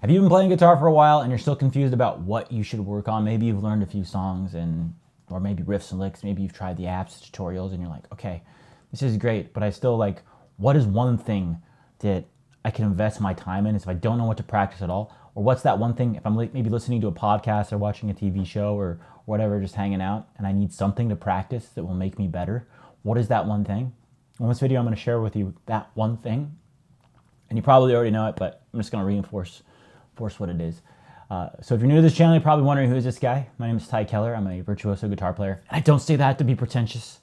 Have you been playing guitar for a while and you're still confused about what you should work on? Maybe you've learned a few songs or maybe riffs and licks. Maybe you've tried the apps, tutorials, and you're like, okay, this is great, but I still like, what is one thing that I can invest my time in if I don't know what to practice at all? Or what's that one thing, if I'm maybe listening to a podcast or watching a TV show or whatever, just hanging out, and I need something to practice that will make me better? What is that one thing? In this video, I'm going to share with you that one thing. And you probably already know it, but I'm just going to reinforce what it is. So if you're new to this channel, you're probably wondering, who is this guy? My name is Ty Keller. I'm a virtuoso guitar player. And I don't say that to be pretentious.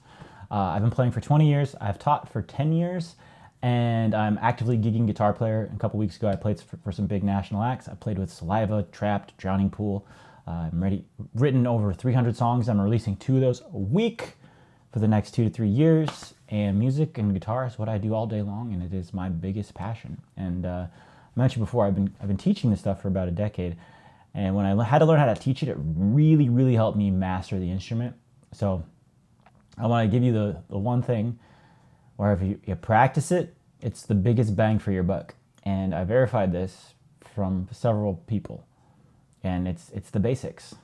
I've been playing for 20 years. I've taught for 10 years. And I'm actively gigging guitar player. A couple weeks ago, I played for some big national acts. I played with Saliva, Trapped, Drowning Pool. I'm written over 300 songs. I'm releasing 2 of those a week for the next 2 to 3 years. And music and guitar is what I do all day long, and it is my biggest passion. And I mentioned before, I've been teaching this stuff for about a decade. And when I had to learn how to teach it, it really, really helped me master the instrument. So I want to give you the one thing where if you practice it, it's the biggest bang for your buck. And I verified this from several people. And it's the basics.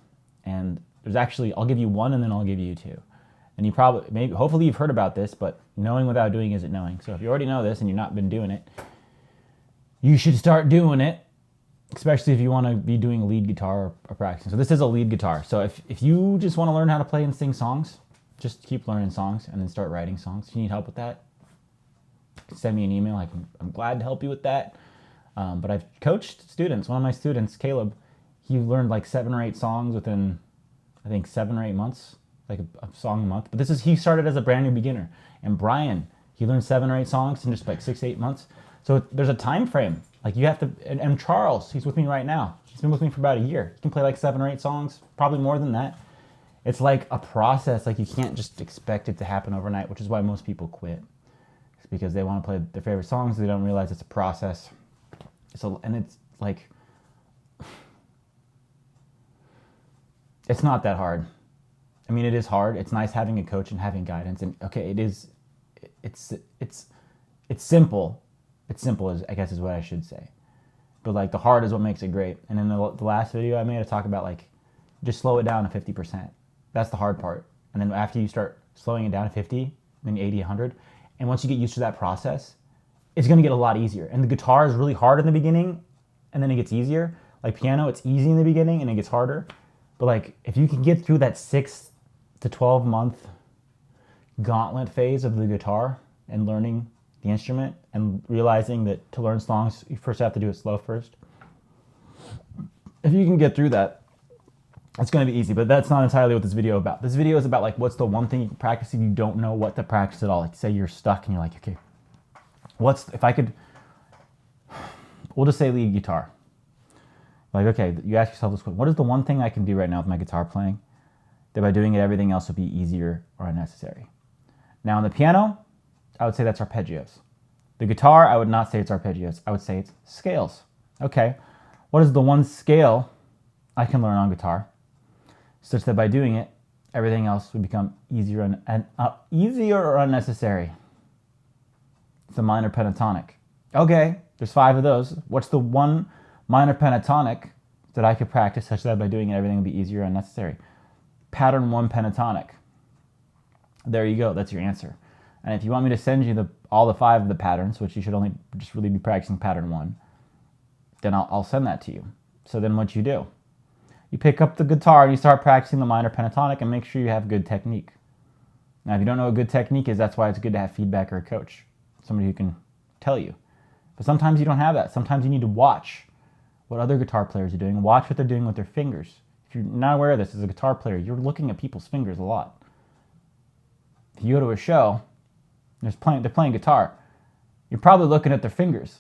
And there's actually, I'll give you one and then I'll give you 2. And you hopefully you've heard about this, but knowing without doing isn't knowing. So if you already know this and you've not been doing it, you should start doing it, especially if you want to be doing lead guitar or practicing. So this is a lead guitar. So if you just want to learn how to play and sing songs, just keep learning songs and then start writing songs. If you need help with that, send me an email. I'm glad to help you with that. But I've coached students. One of my students, Caleb, he learned like 7 or 8 songs within, I think, 7 or 8 months. Like a song a month. But he started as a brand new beginner. And Brian, he learned 7 or 8 songs in just like 6 to 8 months. So there's a time frame. Like you have to, and Charles, he's with me right now. He's been with me for about a year. He can play like 7 or 8 songs, probably more than that. It's like a process. Like you can't just expect it to happen overnight, which is why most people quit. It's because they want to play their favorite songs. They don't realize it's a process. And it's like, it's not that hard. I mean, it is hard. It's nice having a coach and having guidance. And okay, it's simple. It's simple, I guess is what I should say. But like the hard is what makes it great. And in the last video I made, I talk about like, just slow it down to 50%. That's the hard part. And then after you start slowing it down to 50, then 80, 100. And once you get used to that process, it's gonna get a lot easier. And the guitar is really hard in the beginning and then it gets easier. Like piano, it's easy in the beginning and it gets harder. But like, if you can get through that 6 to 12 month gauntlet phase of the guitar and learning the instrument and realizing that to learn songs, you first have to do it slow first. If you can get through that, it's going to be easy, but that's not entirely what this video is about. This video is about like, what's the one thing you can practice if you don't know what to practice at all? Like say you're stuck and you're like, okay, we'll just say lead guitar. Like, okay, you ask yourself this question, what is the one thing I can do right now with my guitar playing that by doing it, everything else would be easier or unnecessary? Now on the piano, I would say that's arpeggios. The guitar, I would not say it's arpeggios. I would say it's scales. Okay, what is the one scale I can learn on guitar such that by doing it, everything else would become easier or unnecessary? It's a minor pentatonic. Okay, there's 5 of those. What's the one minor pentatonic that I could practice such that by doing it, everything would be easier or unnecessary? Pattern 1 pentatonic. There you go, that's your answer. And if you want me to send you all the 5 of the patterns, which you should only just really be practicing pattern 1, then I'll send that to you. So then what you do? You pick up the guitar and you start practicing the minor pentatonic and make sure you have good technique. Now if you don't know what good technique is, that's why it's good to have feedback or a coach. Somebody who can tell you. But sometimes you don't have that. Sometimes you need to watch what other guitar players are doing. Watch what they're doing with their fingers. If you're not aware of this as a guitar player, you're looking at people's fingers a lot. If you go to a show, they're playing guitar, you're probably looking at their fingers.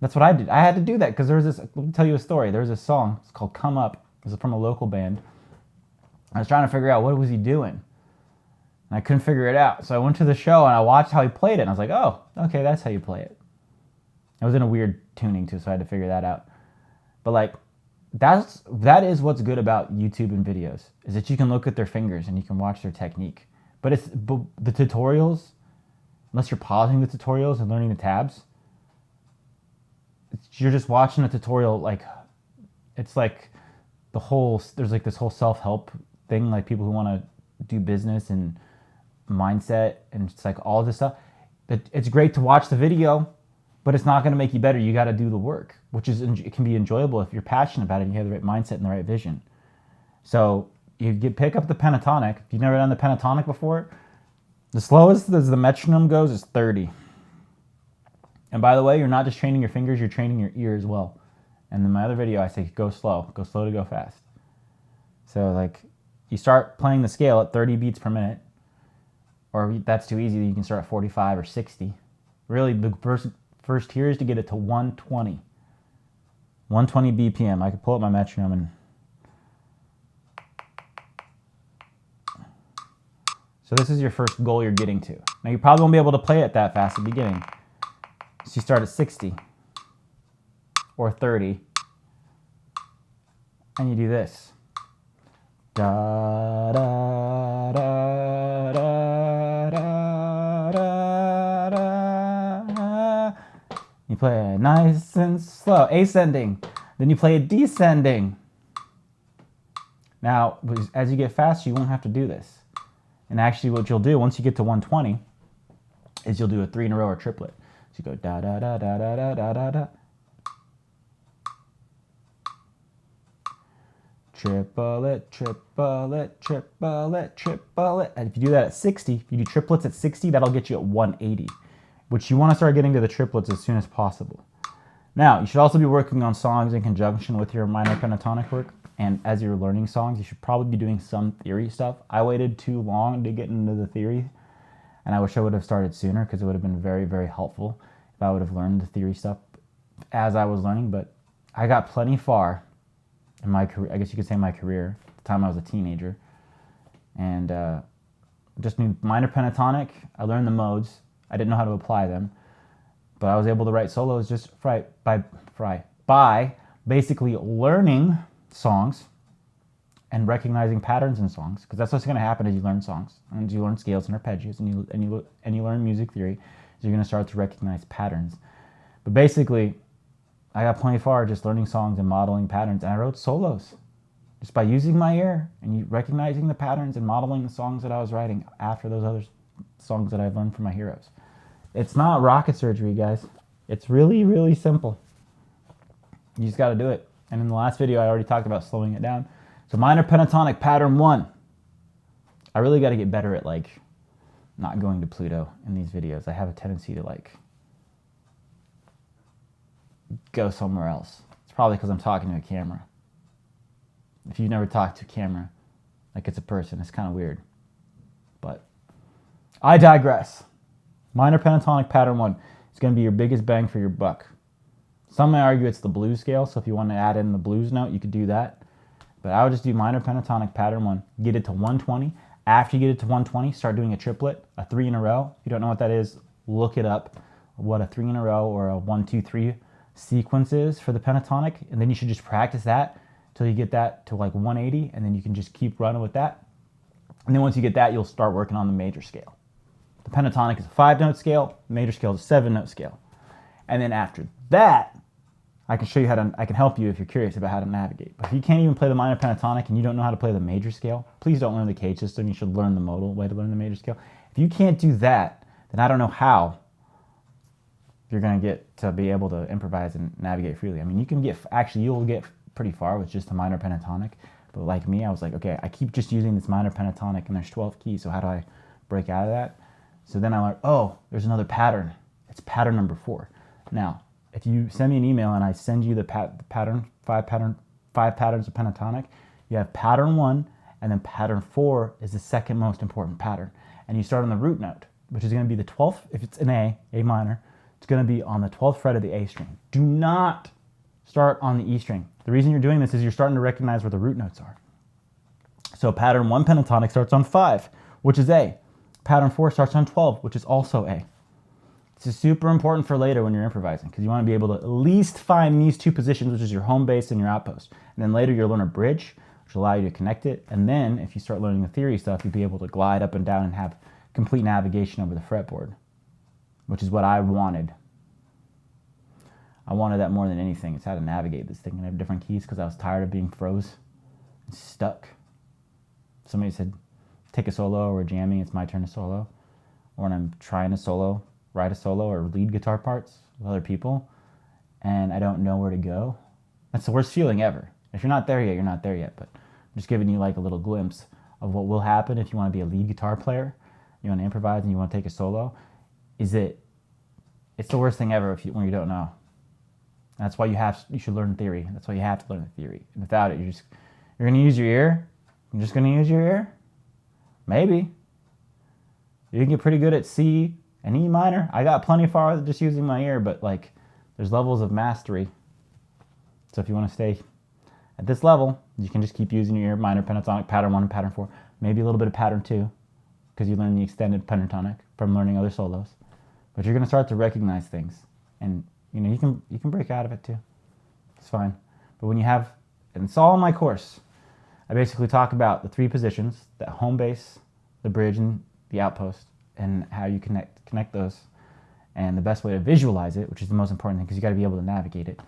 That's what I did. I had to do that because let me tell you a story. There's this song, it's called Come Up. It was from a local band. I was trying to figure out what was he doing. And I couldn't figure it out. So I went to the show and I watched how he played it. And I was like, oh, okay, that's how you play it. It was in a weird tuning too, so I had to figure that out. But like, that is what's good about YouTube and videos, is that you can look at their fingers and you can watch their technique. But the tutorials, unless you're pausing the tutorials and learning the tabs, you're just watching a tutorial. Like, it's like there's like this whole self-help thing, like people who want to do business and mindset, and it's like all this stuff. It's great to watch the video, but it's not going to make you better. You got to do the work, which is, it can be enjoyable if you're passionate about it and you have the right mindset and the right vision. So pick up the pentatonic. If you've never done the pentatonic before, the slowest as the metronome goes is 30. And by the way, you're not just training your fingers, you're training your ear as well. And in my other video, I say go slow to go fast. So like, you start playing the scale at 30 beats per minute, or if that's too easy, you can start at 45 or 60. Really, the first here is to get it to 120. 120 BPM. I could pull up my metronome and... So this is your first goal you're getting to. Now you probably won't be able to play it that fast at the beginning. So you start at 60 or 30 and you do this. Da, da, da, da, da, da, da. You play it nice and slow, ascending. Then you play it descending. Now, as you get faster, you won't have to do this. And actually what you'll do once you get to 120 is you'll do a 3 in a row or triplet. So you go da da da da da da da da da. Triplet, triplet, triplet, triplet. And if you do that at 60, if you do triplets at 60, that'll get you at 180, which you want to start getting to the triplets as soon as possible. Now, you should also be working on songs in conjunction with your minor pentatonic work. And as you're learning songs, you should probably be doing some theory stuff. I waited too long to get into the theory, and I wish I would have started sooner because it would have been very, very helpful if I would have learned the theory stuff as I was learning. But I got plenty far in my career, I guess you could say my career, at the time I was a teenager. And just minor pentatonic, I learned the modes. I didn't know how to apply them, but I was able to write solos just by basically learning songs and recognizing patterns in songs, because that's what's going to happen as you learn songs and as you learn scales and arpeggios and you learn music theory. Is you're going to start to recognize patterns. But basically, I got plenty far just learning songs and modeling patterns, and I wrote solos just by using my ear and recognizing the patterns and modeling the songs that I was writing after those other songs that I've learned from my heroes. It's not rocket surgery, guys. It's really, really simple. You just got to do it. And in the last video, I already talked about slowing it down. So minor pentatonic pattern 1. I really got to get better at like not going to Pluto in these videos. I have a tendency to like go somewhere else. It's probably because I'm talking to a camera. If you've never talked to a camera, like it's a person, it's kind of weird. But I digress. Minor pentatonic pattern 1 is going to be your biggest bang for your buck. Some may argue it's the blues scale, so if you want to add in the blues note, you could do that. But I would just do minor pentatonic pattern 1, get it to 120. After you get it to 120, start doing a triplet, a 3 in a row. If you don't know what that is, look it up, what a 3 in a row or a 1, 2, 3 sequence is for the pentatonic. And then you should just practice that till you get that to like 180, and then you can just keep running with that. And then once you get that, you'll start working on the major scale. The pentatonic is a 5-note scale, the major scale is a 7-note scale. And then after that, I can show you I can help you if you're curious about how to navigate. But if you can't even play the minor pentatonic and you don't know how to play the major scale, please don't learn the cage system. You should learn the modal way to learn the major scale. If you can't do that, then I don't know how you're going to get to be able to improvise and navigate freely. I mean, you'll get pretty far with just the minor pentatonic. But like me, I was like, okay, I keep just using this minor pentatonic and there's 12 keys, so how do I break out of that? So then I learned, oh, there's another pattern. It's pattern number 4. Now, if you send me an email and I send you the five patterns of pentatonic, you have pattern 1, and then pattern 4 is the second most important pattern. And you start on the root note, which is going to be the 12th. If it's an A minor, it's going to be on the 12th fret of the A string. Do not start on the E string. The reason you're doing this is you're starting to recognize where the root notes are. So pattern 1 pentatonic starts on 5, which is A. Pattern 4 starts on 12, which is also A. This is super important for later when you're improvising, because you want to be able to at least find these 2 positions, which is your home base and your outpost. And then later you'll learn a bridge, which will allow you to connect it. And then if you start learning the theory stuff, you'll be able to glide up and down and have complete navigation over the fretboard, which is what I wanted. I wanted that more than anything. It's how to navigate this thing and have different keys because I was tired of being froze and stuck. Somebody said, take a solo or jamming, it's my turn to solo. Or when I'm trying to solo, write a solo or lead guitar parts with other people and I don't know where to go. That's the worst feeling ever. If you're not there yet, you're not there yet. But I'm just giving you like a little glimpse of what will happen if you want to be a lead guitar player, you want to improvise and you want to take a solo, is that it's the worst thing ever when you don't know. That's why you should learn theory. That's why you have to learn the theory. And without it, you're going to use your ear. You're just going to use your ear? Maybe. You can get pretty good at C and E minor. I got plenty far with just using my ear, but like there's levels of mastery. So if you want to stay at this level, you can just keep using your ear, minor pentatonic, pattern 1 and pattern 4, maybe a little bit of pattern 2, because you learn the extended pentatonic from learning other solos. But you're going to start to recognize things, and you know you can break out of it too. It's fine. But when you have, and it's all in my course, I basically talk about the 3 positions: the home base, the bridge, and the outpost, and how you connect those, and the best way to visualize it, which is the most important thing, because you got to be able to navigate it.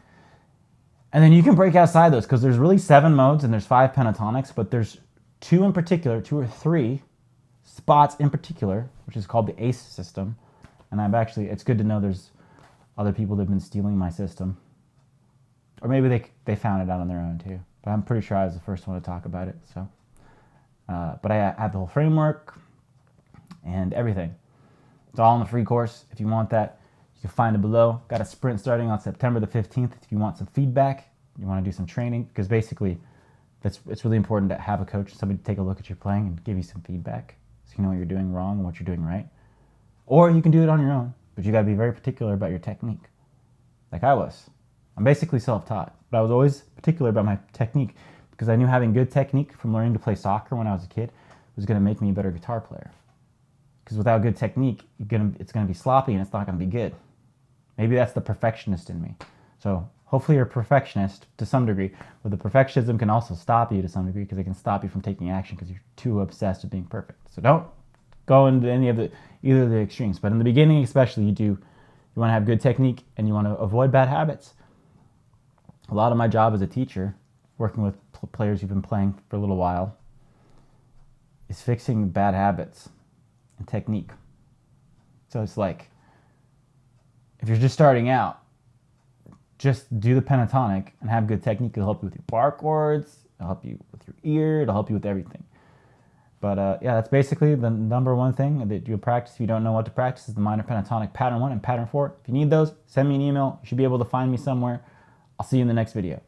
And then you can break outside those, because there's really 7 modes and there's 5 pentatonics, but there's 2 in particular, 2 or 3 spots in particular, which is called the ACE system. And it's good to know there's other people that have been stealing my system. Or maybe they found it out on their own too. But I'm pretty sure I was the first one to talk about it. So, but I have the whole framework and everything. It's all in the free course. If you want that, you can find it below. Got a sprint starting on September the 15th. If you want some feedback, you want to do some training, because basically it's really important to have a coach, somebody to take a look at your playing and give you some feedback so you know what you're doing wrong and what you're doing right. Or you can do it on your own, but you got to be very particular about your technique, like I was. I'm basically self-taught, but I was always particular about my technique because I knew having good technique from learning to play soccer when I was a kid was going to make me a better guitar player. Because without good technique, it's going to be sloppy and it's not going to be good. Maybe that's the perfectionist in me. So hopefully you're a perfectionist to some degree, but the perfectionism can also stop you to some degree because it can stop you from taking action because you're too obsessed with being perfect. So don't go into either of the extremes. But in the beginning especially, you want to have good technique and you want to avoid bad habits. A lot of my job as a teacher, working with players who've been playing for a little while, is fixing bad habits and technique. So it's like, if you're just starting out, just do the pentatonic and have good technique. It'll help you with your bar chords, it'll help you with your ear, it'll help you with everything. But yeah, that's basically the number one thing that you practice. If you don't know what to practice, is the minor pentatonic pattern 1 and pattern 4. If you need those, send me an email. You should be able to find me somewhere. I'll see you in the next video.